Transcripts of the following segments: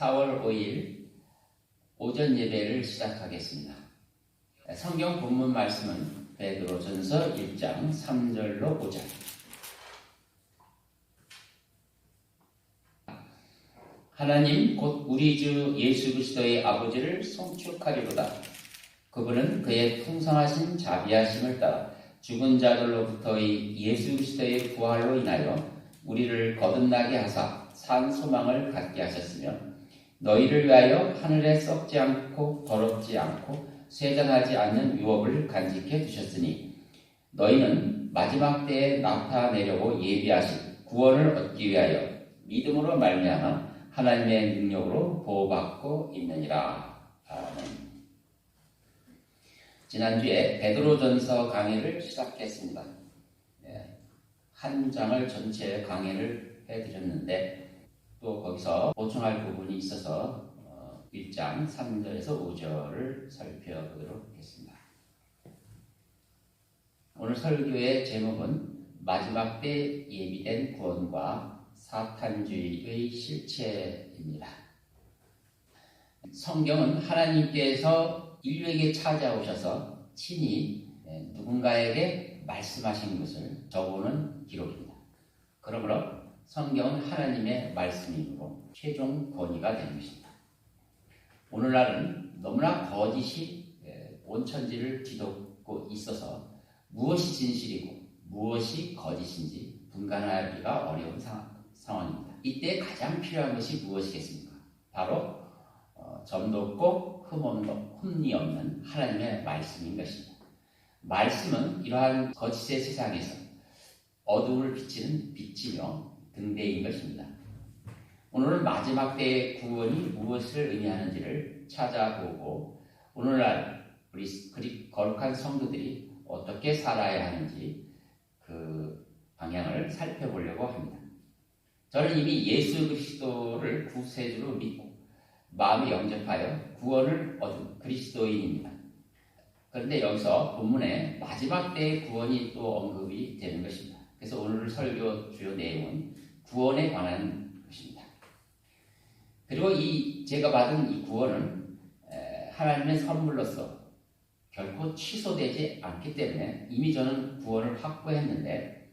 4월 5일 오전 예배를 시작하겠습니다. 성경 본문 말씀은 베드로전서 1장 3절로 5절. 하나님 곧 우리 주 예수 그리스도의 아버지를 송축하리로다. 그분은 그의 풍성하신 자비하심을 따라 죽은 자들로부터의 예수 그리스도의 부활로 인하여 우리를 거듭나게 하사 산 소망을 갖게 하셨으며, 너희를 위하여 하늘에 썩지 않고 더럽지 않고 쇠잔하지 않는 유업을 간직해 두셨으니, 너희는 마지막 때에 나타내려고 예비하신 구원을 얻기 위하여 믿음으로 말미암아 하나님의 능력으로 보호받고 있느니라. 아멘. 지난주에 베드로전서 강의를 시작했습니다. 한 장을 전체 강의를 해드렸는데 또 거기서 보충할 부분이 있어서 1장 3절에서 5절을 살펴보도록 하겠습니다. 오늘 설교의 제목은 마지막 때 예비된 구원과 사탄주의의 실체입니다. 성경은 하나님께서 인류에게 찾아오셔서 친히 누군가에게 말씀하신 것을 적어오는 기록입니다. 그러므로 성경은 하나님의 말씀이므로 최종 권위가 되는 것입니다. 오늘날은 너무나 거짓이 온 천지를 뒤덮고 있어서 무엇이 진실이고 무엇이 거짓인지 분간하기가 어려운 상황입니다. 이때 가장 필요한 것이 무엇이겠습니까? 바로 점도 없고 흠이 없는 하나님의 말씀인 것입니다. 말씀은 이러한 거짓의 세상에서 어둠을 비치는 빛이며 등대인 것입니다. 오늘은 마지막 때의 구원이 무엇을 의미하는지를 찾아보고, 오늘날 우리 거룩한 성도들이 어떻게 살아야 하는지 그 방향을 살펴보려고 합니다. 저는 이미 예수 그리스도를 구세주로 믿고 마음에 영접하여 구원을 얻은 그리스도인입니다. 그런데 여기서 본문에 마지막 때의 구원이 또 언급이 되는 것입니다. 그래서 오늘 설교 주요 내용은 구원에 관한 것입니다. 그리고 제가 받은 이 구원은 하나님의 선물로서 결코 취소되지 않기 때문에 이미 저는 구원을 확보했는데,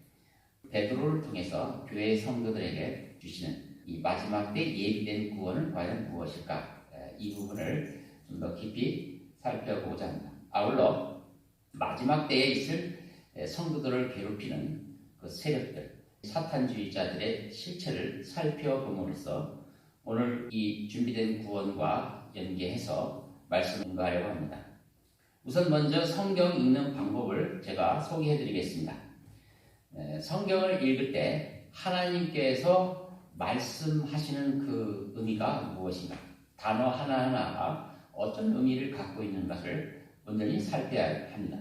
베드로를 통해서 교회의 성도들에게 주시는 이 마지막 때 예비된 구원은 과연 무엇일까? 이 부분을 좀 더 깊이 살펴보고자 합니다. 아울러 마지막 때에 있을 성도들을 괴롭히는 그 세력들, 사탄주의자들의 실체를 살펴봄으로써 오늘 이 준비된 구원과 연계해서 말씀을 공부하려고 합니다. 우선 먼저 성경 읽는 방법을 제가 소개해드리겠습니다. 성경을 읽을 때 하나님께서 말씀하시는 그 의미가 무엇인가, 단어 하나하나가 어떤 의미를 갖고 있는 것을 온전히 살펴야 합니다.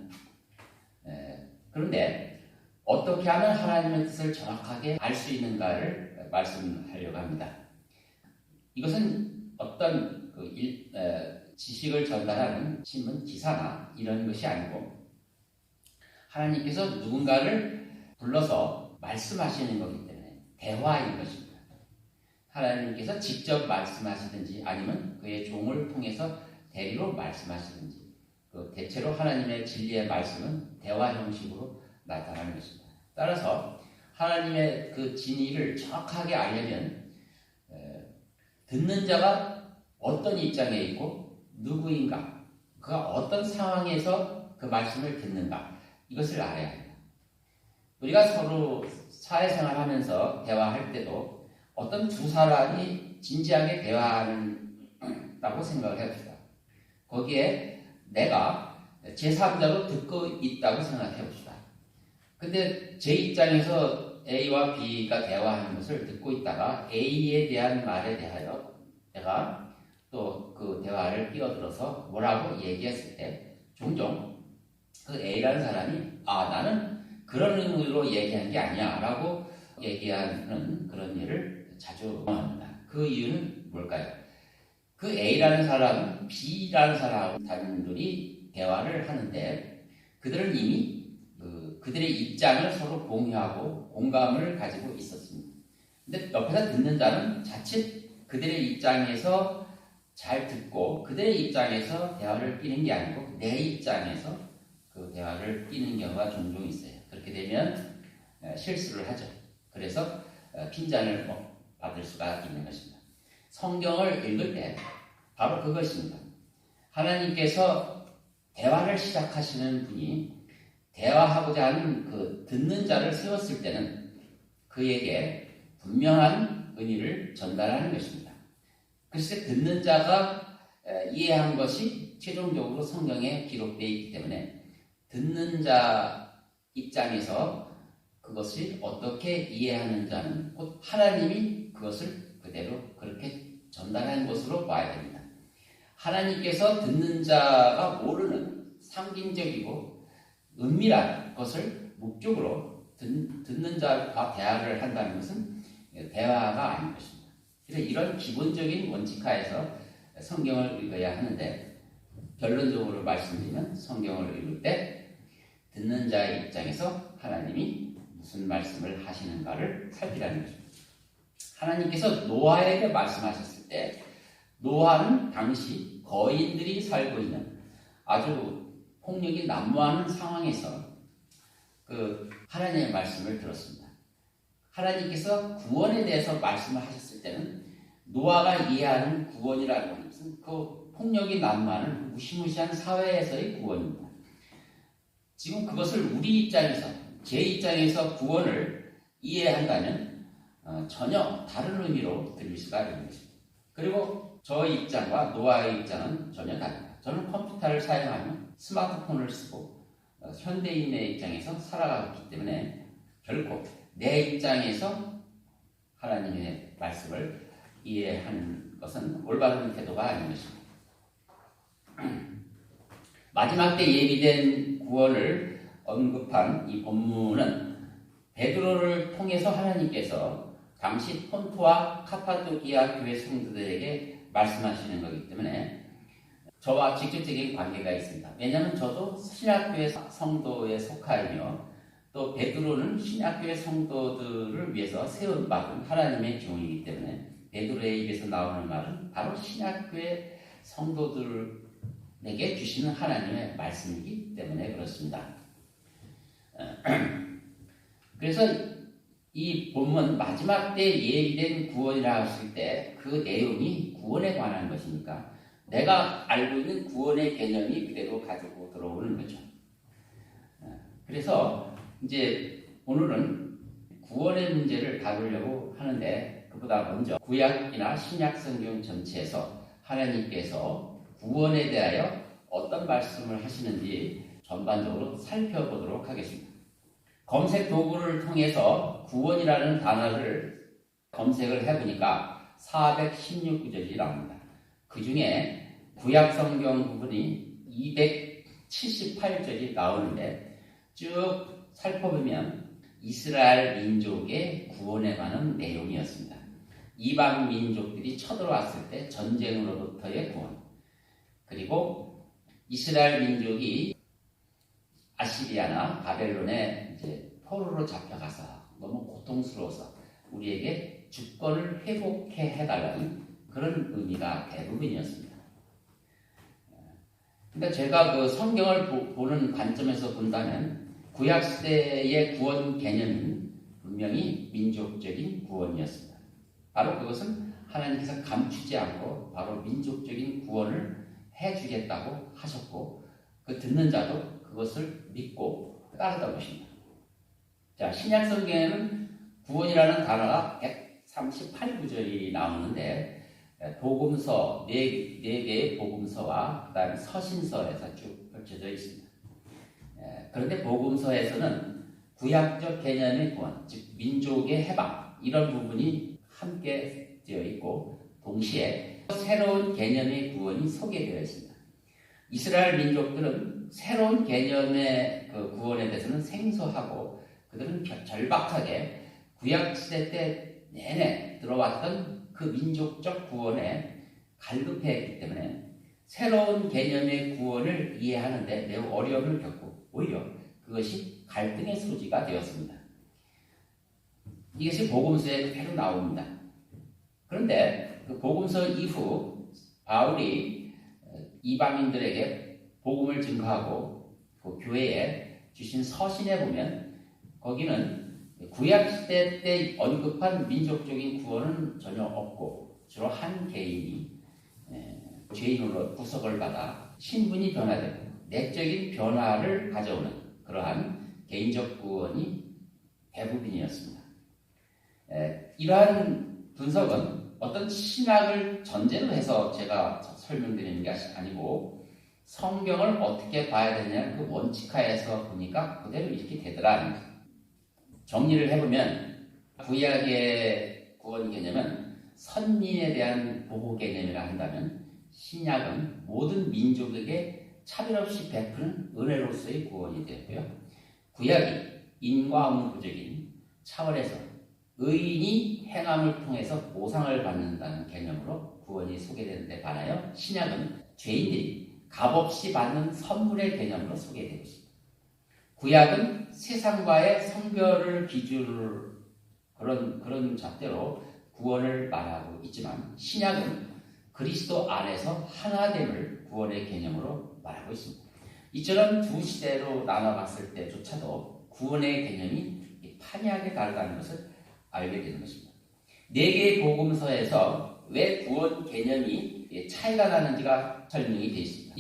그런데 어떻게 하면 하나님의 뜻을 정확하게 알 수 있는가를 말씀하려고 합니다. 이것은 어떤 지식을 전달하는 신문 기사나 이런 것이 아니고, 하나님께서 누군가를 불러서 말씀하시는 것이기 때문에 대화인 것입니다. 하나님께서 직접 말씀하시든지 아니면 그의 종을 통해서 대리로 말씀하시든지, 대체로 하나님의 진리의 말씀은 대화 형식으로 나타나는 것입니다. 따라서 하나님의 그 진리를 정확하게 알려면 듣는 자가 어떤 입장에 있고 누구인가, 그가 어떤 상황에서 그 말씀을 듣는가, 이것을 알아야 합니다. 우리가 서로 사회생활하면서 대화할 때도 어떤 두 사람이 진지하게 대화한다고 생각을 해봅시다. 거기에 내가 제3자로 듣고 있다고 생각해봅시다. 근데 제 입장에서 A와 B가 대화하는 것을 듣고 있다가 A에 대한 말에 대하여 내가 또 그 대화를 끼어들어서 뭐라고 얘기했을 때, 종종 그 A라는 사람이 나는 그런 의미로 얘기한 게 아니야 라고 얘기하는 그런 일을 자주 합니다. 그 이유는 뭘까요? 그 A라는 사람은 B라는 사람하고 단둘이 대화를 하는데, 그들은 이미 그들의 입장을 서로 공유하고 공감을 가지고 있었습니다. 근데 옆에서 듣는 자는 자칫 그들의 입장에서 잘 듣고 그들의 입장에서 대화를 끼는 게 아니고 내 입장에서 그 대화를 끼는 경우가 종종 있어요. 그렇게 되면 실수를 하죠. 그래서 핀잔을 받을 수가 있는 것입니다. 성경을 읽을 때 바로 그것입니다. 하나님께서 대화를 시작하시는 분이 대화하고자 하는 그 듣는 자를 세웠을 때는 그에게 분명한 의미를 전달하는 것입니다. 글쎄 듣는 자가 이해한 것이 최종적으로 성경에 기록되어 있기 때문에 듣는 자 입장에서 그것이 어떻게 이해하는 자는 곧 하나님이 그것을 그대로 그렇게 전달한 것으로 봐야 됩니다. 하나님께서 듣는 자가 모르는 상징적이고 은밀한 것을 목적으로 듣는 자와 대화를 한다는 것은 대화가 아닌 것입니다. 그래서 이런 기본적인 원칙하에서 성경을 읽어야 하는데 결론적으로 말씀드리면 성경을 읽을 때 듣는 자의 입장에서 하나님이 무슨 말씀을 하시는가를 살피라는 것입니다. 하나님께서 노아에게 말씀하셨을 때 노아는 당시 거인들이 살고 있는 아주 폭력이 난무하는 상황에서 그 하나님의 말씀을 들었습니다. 하나님께서 구원에 대해서 말씀을 하셨을 때는 노아가 이해하는 구원이라는 것은 그 폭력이 난무하는 무시무시한 사회에서의 구원입니다. 지금 그것을 우리 입장에서 제 입장에서 구원을 이해한다면 전혀 다른 의미로 들릴 수가 있는 것입니다. 그리고 저 입장과 노아의 입장은 전혀 다릅니다. 저는 컴퓨터를 사용하며 스마트폰을 쓰고 현대인의 입장에서 살아가기 때문에 결코 내 입장에서 하나님의 말씀을 이해하는 것은 올바른 태도가 아닌 것입니다. 마지막 때 예비된 구원을 언급한 이 본문은 베드로를 통해서 하나님께서 당시 폰토와 카파도기아 교회 성도들에게 말씀하시는 것이기 때문에 저와 직접적인 관계가 있습니다. 왜냐하면 저도 신약교회 성도에 속하며 또 베드로는 신약교회 성도들을 위해서 세운받은 하나님의 종이기 때문에 베드로의 입에서 나오는 말은 바로 신약교회 성도들에게 주시는 하나님의 말씀이기 때문에 그렇습니다. 그래서 이 본문 마지막 때 예비된 구원이라 하실 때 그 내용이 구원에 관한 것이니까 내가 알고 있는 구원의 개념이 그대로 가지고 들어오는 거죠. 그래서 이제 오늘은 구원의 문제를 다루려고 하는데 그보다 먼저 구약이나 신약 성경 전체에서 하나님께서 구원에 대하여 어떤 말씀을 하시는지 전반적으로 살펴보도록 하겠습니다. 검색 도구를 통해서 구원이라는 단어를 검색을 해보니까 416구절이 나옵니다. 그 중에 구약 성경 부분이 278절이 나오는데 쭉 살펴보면 이스라엘 민족의 구원에 관한 내용이었습니다. 이방 민족들이 쳐들어왔을 때 전쟁으로부터의 구원, 그리고 이스라엘 민족이 아시리아나 바벨론에 이제 포로로 잡혀가서 너무 고통스러워서 우리에게 주권을 회복해 해달라는 그런 의미가 대부분이었습니다. 그러니까 제가 그 성경을 보는 관점에서 본다면 구약 시대의 구원 개념은 분명히 민족적인 구원이었습니다. 바로 그것은 하나님께서 감추지 않고 바로 민족적인 구원을 해주겠다고 하셨고 그 듣는 자도 그것을 믿고 따르던 것입니다. 자, 신약 성경에는 구원이라는 단어가 138구절이 나오는데 복음서, 네 개의 복음서와 그다음에 서신서에서 쭉 펼쳐져 있습니다. 그런데 복음서에서는 구약적 개념의 구원, 즉 민족의 해방 이런 부분이 함께 되어 있고 동시에 새로운 개념의 구원이 소개되어 있습니다. 이스라엘 민족들은 새로운 개념의 그 구원에 대해서는 생소하고 그들은 절박하게 구약시대 때 내내 들어왔던 그 민족적 구원에 갈급해했기 때문에 새로운 개념의 구원을 이해하는데 매우 어려움을 겪고 오히려 그것이 갈등의 소지가 되었습니다. 이것이 복음서에 그대로 나옵니다. 그런데 그 복음서 이후 바울이 이방인들에게 복음을 증거하고 그 교회에 주신 서신에 보면 거기는 구약시대 때 언급한 민족적인 구원은 전혀 없고 주로 한 개인이 죄인으로 구속을 받아 신분이 변화되고 내적인 변화를 가져오는 그러한 개인적 구원이 대부분이었습니다. 이러한 분석은 어떤 신학을 전제로 해서 제가 설명드리는 게 아니고 성경을 어떻게 봐야 되냐는 그 원칙하에서 보니까 그대로 이렇게 되더라. 정리를 해보면 구약의 구원 개념은 선민에 대한 보호 개념이라 한다면 신약은 모든 민족에게 차별 없이 베푸는 은혜로서의 구원이 되고요. 구약이 인과응보적인 차원에서 의인이 행함을 통해서 보상을 받는다는 개념으로 구원이 소개되는 데 반하여 신약은 죄인들이 값없이 받는 선물의 개념으로 소개되고 있습니다. 구약은 세상과의 성별을 기준으로 그런 잣대로 구원을 말하고 있지만 신약은 그리스도 안에서 하나됨을 구원의 개념으로 말하고 있습니다. 이처럼 두 시대로 나눠봤을 때조차도 구원의 개념이 판이하게 다르다는 것을 알게 되는 것입니다. 네 개의 복음서에서 왜 구원 개념이 차이가 나는지가 설명이 되어 있습니다.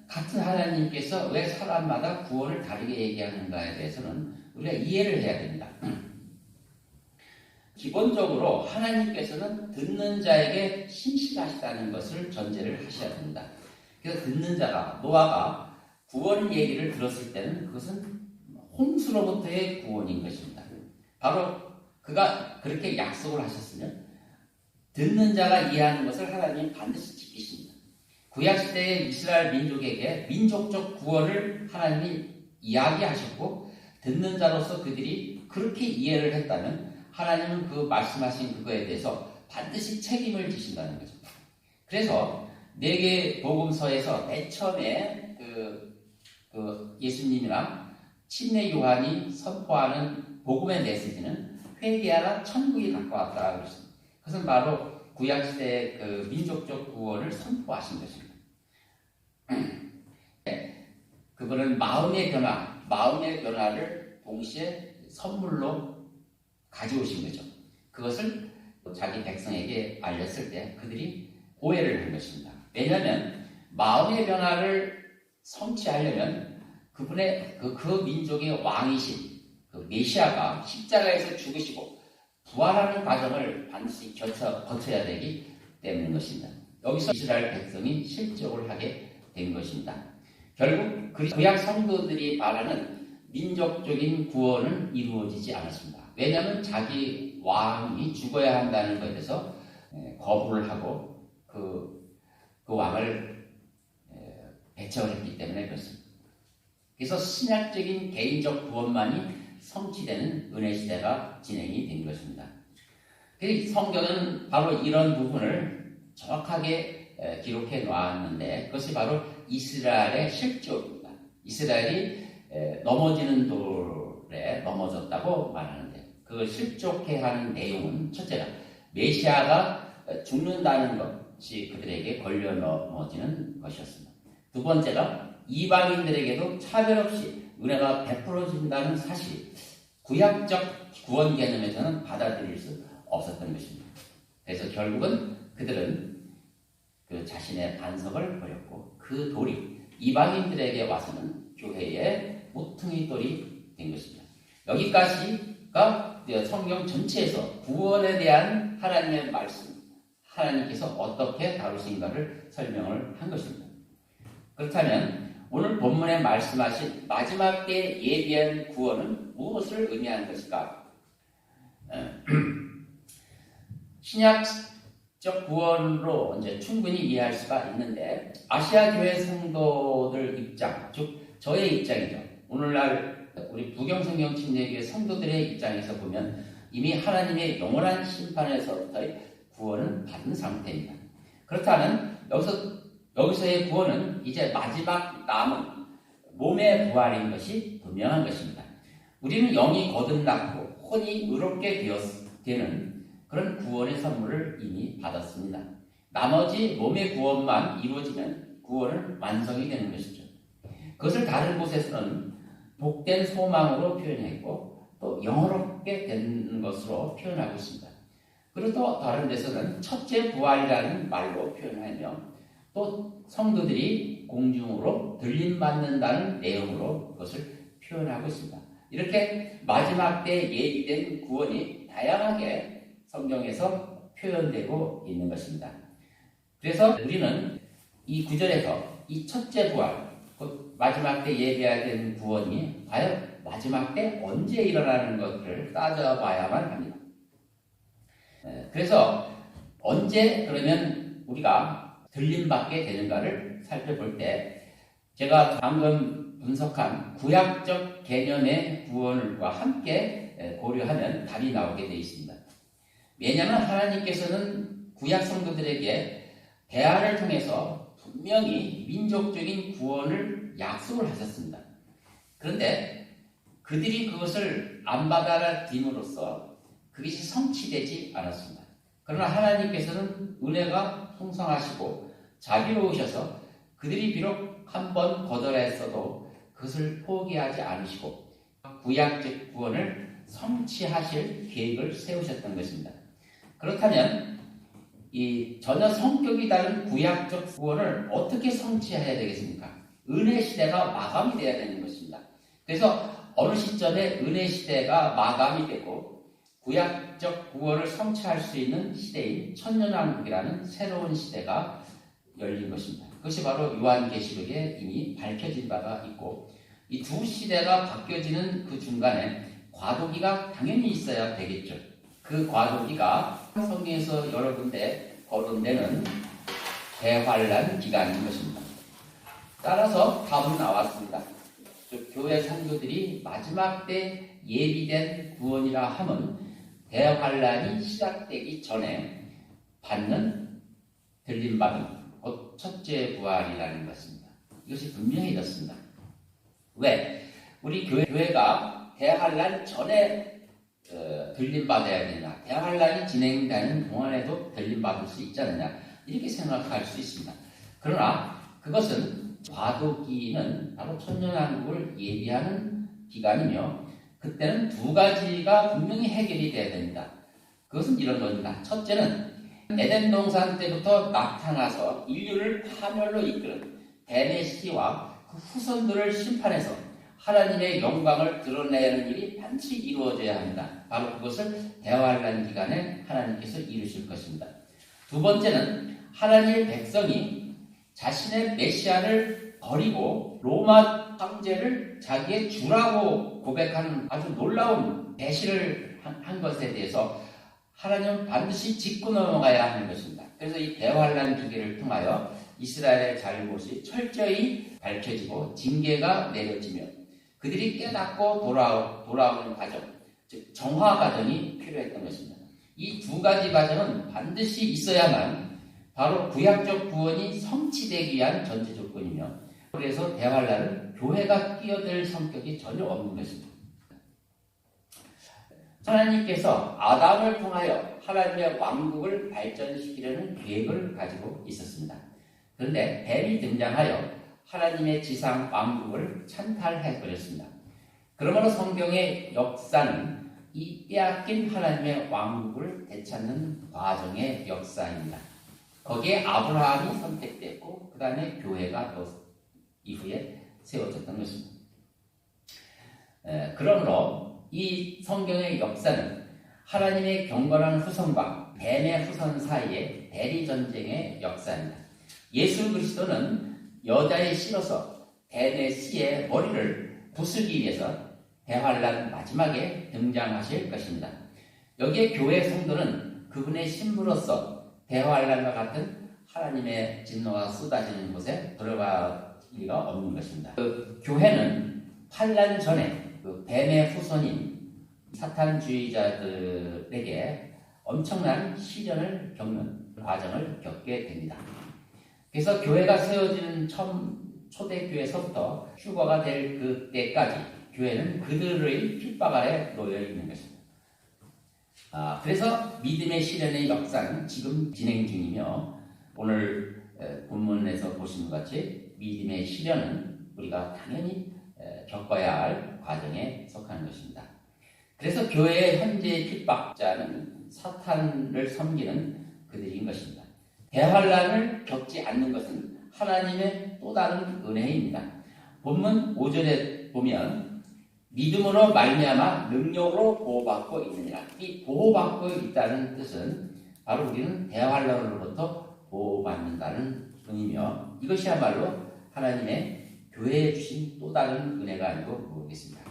같은 하나님께서 왜 사람마다 구원을 다르게 얘기하는가에 대해서는 우리가 이해를 해야 됩니다. 기본적으로 하나님께서는 듣는 자에게 신실하시다는 것을 전제를 하셔야 됩니다. 그래서 듣는 자가 노아가 구원 얘기를 들었을 때는 그것은 홍수로부터의 구원인 것입니다. 바로 그가 그렇게 약속을 하셨으면 듣는 자가 이해하는 것을 하나님이 반드시 지키십니다. 구약시대의 이스라엘 민족에게 민족적 구원을 하나님이 이야기하셨고 듣는 자로서 그들이 그렇게 이해를 했다면 하나님은 그 말씀하신 그거에 대해서 반드시 책임을 지신다는 거죠. 그래서 네 개 복음서에서 맨 처음에 예수님이나 침례 요한이 선포하는 복음의 메시지는 회개하라 천국이 가까웠다라고 그랬습니다. 그것은 바로 구약시대의 그 민족적 구원을 선포하신 것입니다. 그거는 마음의 변화를 동시에 선물로 가져오신 거죠. 그것을 자기 백성에게 알렸을 때 그들이 오해를 한 것입니다. 왜냐하면 마음의 변화를 성취하려면 그분의 그 민족의 왕이신 그 메시아가 십자가에서 죽으시고 부활하는 과정을 반드시 거쳐야 되기 때문인 것입니다. 여기서 이스라엘 백성이 실족을 하게 된 것입니다. 결국 구약 성도들이 말하는 민족적인 구원은 이루어지지 않았습니다. 왜냐하면 자기 왕이 죽어야 한다는 것에 대해서 거부를 하고 그 왕을 배척을 했기 때문에 그렇습니다. 그래서 신약적인 개인적 구원만이 성취되는 은혜 시대가 진행이 된 것입니다. 성경은 바로 이런 부분을 정확하게 기록해 놓았는데 그것이 바로 이스라엘의 실족입니다. 이스라엘이 넘어지는 돌에 넘어졌다고 말하는데 그걸 실족해 하는 내용은 첫째가 메시아가 죽는다는 것이 그들에게 걸려 넘어지는 것이었습니다. 두 번째가 이방인들에게도 차별 없이 은혜가 베풀어진다는 사실, 구약적 구원 개념에서는 받아들일 수 없었던 것입니다. 그래서 결국은 그들은 그 자신의 반석을 버렸고 그 돌이 이방인들에게 와서는 교회의 모퉁이 돌이 된 것입니다. 여기까지가 성경 전체에서 구원에 대한 하나님의 말씀, 하나님께서 어떻게 다루신가를 설명을 한 것입니다. 그렇다면 오늘 본문에 말씀하신 마지막 때 예비한 구원은 무엇을 의미하는 것일까? 신약적 구원으로 이제 충분히 이해할 수가 있는데 아시아 교회 성도들 입장, 즉 저의 입장이죠. 오늘날 우리 부경성경 침례교회 성도들의 입장에서 보면 이미 하나님의 영원한 심판에서부터의 구원은 받은 상태입니다. 그렇다면 여기서의 구원은 이제 마지막 남은 몸의 부활인 것이 분명한 것입니다. 우리는 영이 거듭났고 혼이 의롭게 되는 그런 구원의 선물을 이미 받았습니다. 나머지 몸의 구원만 이루어지면 구원은 완성이 되는 것이죠. 그것을 다른 곳에서는 복된 소망으로 표현했고 또 영화롭게 된 것으로 표현하고 있습니다. 그리고 또 다른 데서는 첫째 부활이라는 말로 표현하며 또 성도들이 공중으로 들림받는다는 내용으로 그것을 표현하고 있습니다. 이렇게 마지막 때 예비된 구원이 다양하게 성경에서 표현되고 있는 것입니다. 그래서 우리는 이 구절에서 이 첫째 부활, 곧 마지막 때 예비해야 되는 구원이 과연 마지막 때 언제 일어나는 것을 따져봐야만 합니다. 그래서 언제 그러면 우리가 들림받게 되는가를 살펴볼 때 제가 방금 분석한 구약적 개념의 구원과 함께 고려하면 답이 나오게 되어 있습니다. 왜냐하면 하나님께서는 구약 성도들에게 대화를 통해서 분명히 민족적인 구원을 약속을 하셨습니다. 그런데 그들이 그것을 안 받아들임으로써 그것이 성취되지 않았습니다. 그러나 하나님께서는 은혜가 풍성하시고 자비로우셔서 그들이 비록 한 번 거절했어도 그것을 포기하지 않으시고 구약적 구원을 성취하실 계획을 세우셨던 것입니다. 그렇다면 이 전혀 성격이 다른 구약적 구원을 어떻게 성취해야 되겠습니까? 은혜 시대가 마감이 되어야 되는 것입니다. 그래서 어느 시점에 은혜 시대가 마감이 되고 구약적 구원을 성취할 수 있는 시대인 천년왕국이라는 새로운 시대가 열린 것입니다. 그것이 바로 요한계시록에 이미 밝혀진 바가 있고 이 두 시대가 바뀌어지는 그 중간에 과도기가 당연히 있어야 되겠죠. 그 과도기가 성경에서 여러 군데 거론되는 대환란 기간인 것입니다. 따라서 답은 나왔습니다. 교회 성도들이 마지막 때 예비된 구원이라 함은 대환란이 시작되기 전에 받는 들림받음, 곧 첫째 부활이라는 것입니다. 이것이 분명히 이렇습니다. 왜? 우리 교회가 대환란 전에 들림받아야 되냐, 대환란이 진행되는 동안에도 들림받을 수 있지 않느냐, 이렇게 생각할 수 있습니다. 그러나 그것은 과도기는 바로 천년왕국을 예비하는 기간이며 그때는 두 가지가 분명히 해결이 돼야 됩니다. 그것은 이런 겁니다. 첫째는 에덴 동산 때부터 나타나서 인류를 파멸로 이끄는 뱀의 시기와 그 후손들을 심판해서 하나님의 영광을 드러내는 일이 반드시 이루어져야 합니다. 바로 그것을 대환란 기간에 하나님께서 이루실 것입니다. 두 번째는 하나님의 백성이 자신의 메시아를 버리고 로마 황제를 자기의 주라고 고백하는 아주 놀라운 배신을 한 것에 대해서 하나님은 반드시 짚고 넘어가야 하는 것입니다. 그래서 이 대환란 기계를 통하여 이스라엘의 잘못이 철저히 밝혀지고 징계가 내려지며 그들이 깨닫고 돌아오는 과정, 즉 정화 과정이 필요했던 것입니다. 이 두 가지 과정은 반드시 있어야만 바로 구약적 구원이 성취되기 위한 전제 조건이며 그래서 대환란은 교회가 끼어들 성격이 전혀 없는 것입니다. 하나님께서 아담을 통하여 하나님의 왕국을 발전시키려는 계획을 가지고 있었습니다. 그런데 뱀이 등장하여 하나님의 지상 왕국을 찬탈해버렸습니다. 그러므로 성경의 역사는 이 빼앗긴 하나님의 왕국을 되찾는 과정의 역사입니다. 거기에 아브라함이 선택됐고 그 다음에 교회가 또 이후에 세워졌던 것입니다. 그러므로 이 성경의 역사는 하나님의 경건한 후손과 뱀의 후손 사이의 대리전쟁의 역사입니다. 예수 그리스도는 여자의 씨로서 뱀의 씨의 머리를 부수기 위해서 대환란 마지막에 등장하실 것입니다. 여기에 교회 성도는 그분의 신부로서 대환란과 같은 하나님의 진노가 쏟아지는 곳에 들어갈 리가 없는 것입니다. 그 교회는 환란 전에 그 뱀의 후손인 사탄주의자들에게 엄청난 시련을 겪는 과정을 겪게 됩니다. 그래서 교회가 세워지는 초대교회에서부터 휴거가 될 그때까지 교회는 그들의 핍박 아래 놓여 있는 것입니다. 그래서 믿음의 실현의 역사는 지금 진행 중이며 오늘 본문에서 보시는 것 같이 믿음의 실현은 우리가 당연히 겪어야 할 과정에 속하는 것입니다. 그래서 교회의 현재 핍박자는 사탄을 섬기는 그들인 것입니다. 대환란을 겪지 않는 것은 하나님의 또 다른 은혜입니다. 본문 5절에 보면 믿음으로 말미암아 능력으로 보호받고 있느니라. 이 보호받고 있다는 뜻은 바로 우리는 대환란으로부터 보호받는다는 의미며 이것이야말로 하나님의 교회에 주신 또 다른 은혜가 아니고 모르겠습니다.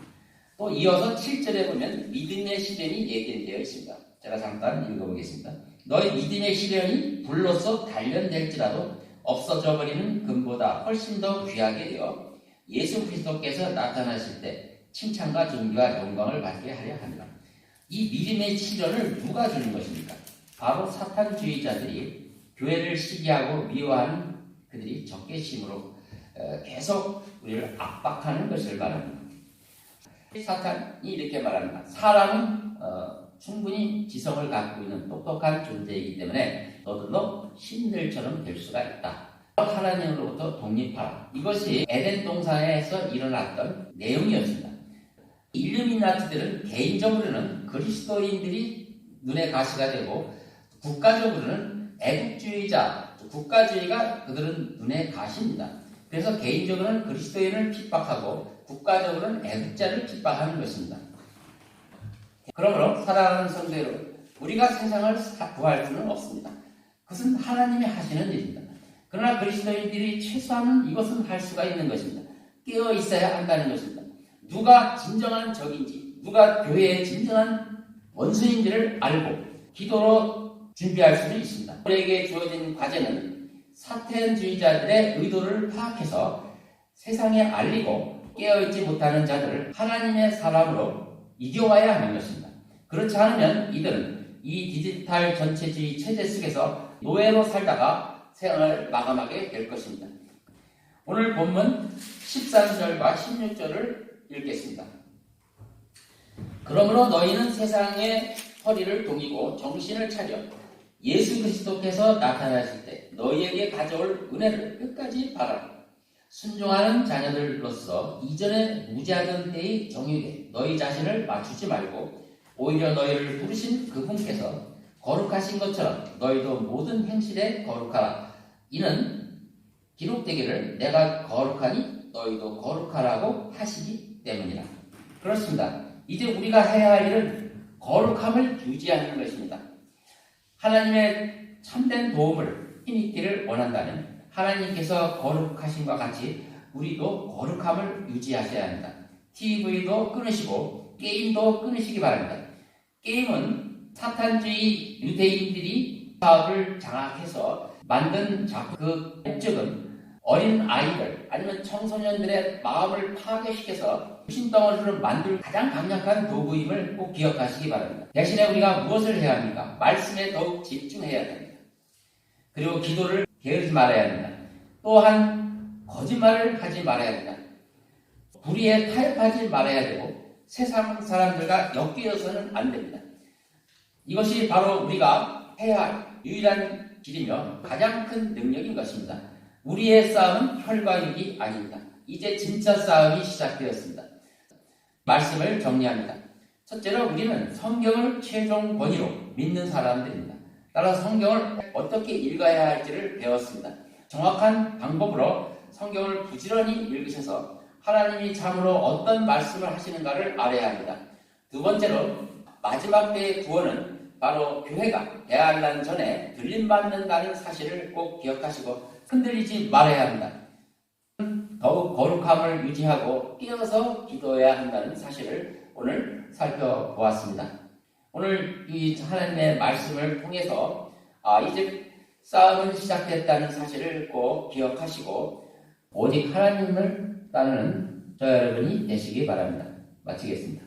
또 이어서 7절에 보면 믿음의 시련이 예견되어 있습니다. 제가 잠깐 읽어보겠습니다. 너희 믿음의 시련이 불로써 단련될지라도 없어져 버리는 금보다 훨씬 더 귀하게 되어 예수 그리스도께서 나타나실 때 칭찬과 존귀와 영광을 받게 하려 합니다. 이 믿음의 시련을 누가 주는 것입니까? 바로 사탄주의자들이 교회를 시기하고 미워하는 그들이 적개심으로 계속 우리를 압박하는 것을 말합니다. 사탄이 이렇게 말합니다. 사람은 충분히 지성을 갖고 있는 똑똑한 존재이기 때문에 너들도 신들처럼 될 수가 있다. 하나님으로부터 독립하라. 이것이 에덴 동산에서 일어났던 내용이었습니다. 일루미나티들은 개인적으로는 그리스도인들이 눈에 가시가 되고 국가적으로는 애국주의자, 국가주의가 그들은 눈에 가십니다. 그래서 개인적으로는 그리스도인을 핍박하고 국가적으로는 애국자를 핍박하는 것입니다. 그러므로 사랑하는 성도 여러분, 우리가 세상을 구할 수는 없습니다. 그것은 하나님이 하시는 일입니다. 그러나 그리스도인들이 최소한 이것은 할 수가 있는 것입니다. 깨어 있어야 한다는 것입니다. 누가 진정한 적인지, 누가 교회의 진정한 원수인지를 알고 기도로 준비할 수는 있습니다. 우리에게 주어진 과제는 사탄주의자들의 의도를 파악해서 세상에 알리고 깨어있지 못하는 자들을 하나님의 사람으로 이겨와야 하는 것입니다. 그렇지 않으면 이들은 이 디지털 전체주의 체제 속에서 노예로 살다가 생활을 마감하게 될 것입니다. 오늘 본문 13절과 16절을 읽겠습니다. 그러므로 너희는 세상의 허리를 동이고 정신을 차려 예수 그리스도께서 나타나실 때 너희에게 가져올 은혜를 끝까지 바라라. 순종하는 자녀들로서 이전에 무지하던 때의 정욕에 너희 자신을 맞추지 말고 오히려 너희를 부르신 그분께서 거룩하신 것처럼 너희도 모든 행실에 거룩하라. 이는 기록되기를 내가 거룩하니 너희도 거룩하라고 하시기 때문이라. 그렇습니다. 이제 우리가 해야 할 일은 거룩함을 유지하는 것입니다. 하나님의 참된 도움을 힘입기를 원한다면 하나님께서 거룩하신과 같이 우리도 거룩함을 유지하셔야 합니다. TV도 끊으시고 게임도 끊으시기 바랍니다. 게임은 사탄주의 유대인들이 사업을 장악해서 만든 그 목적은 어린 아이들 아니면 청소년들의 마음을 파괴시켜서 신덩어리를 만들 가장 강력한 도구임을 꼭 기억하시기 바랍니다. 대신에 우리가 무엇을 해야 합니까? 말씀에 더욱 집중해야 됩니다. 그리고 기도를 게으르지 말아야 합니다. 또한 거짓말을 하지 말아야 합니다. 불의에 타협하지 말아야 되고 세상 사람들과 엮여서는 안 됩니다. 이것이 바로 우리가 해야 할 유일한 길이며 가장 큰 능력인 것입니다. 우리의 싸움은 혈과 육이 아닙니다. 이제 진짜 싸움이 시작되었습니다. 말씀을 정리합니다. 첫째로 우리는 성경을 최종 권위로 믿는 사람들입니다. 따라서 성경을 어떻게 읽어야 할지를 배웠습니다. 정확한 방법으로 성경을 부지런히 읽으셔서 하나님이 참으로 어떤 말씀을 하시는가를 알아야 합니다. 두 번째로 마지막 때의 구원은 바로 교회가 대환란 전에 들림받는다는 사실을 꼭 기억하시고 흔들리지 말아야 합니다. 더욱 거룩함을 유지하고 깨어서 기도해야 한다는 사실을 오늘 살펴보았습니다. 오늘 이 하나님의 말씀을 통해서 이제 싸움은 시작됐다는 사실을 꼭 기억하시고 오직 하나님을 따르는 저 여러분이 되시기 바랍니다. 마치겠습니다.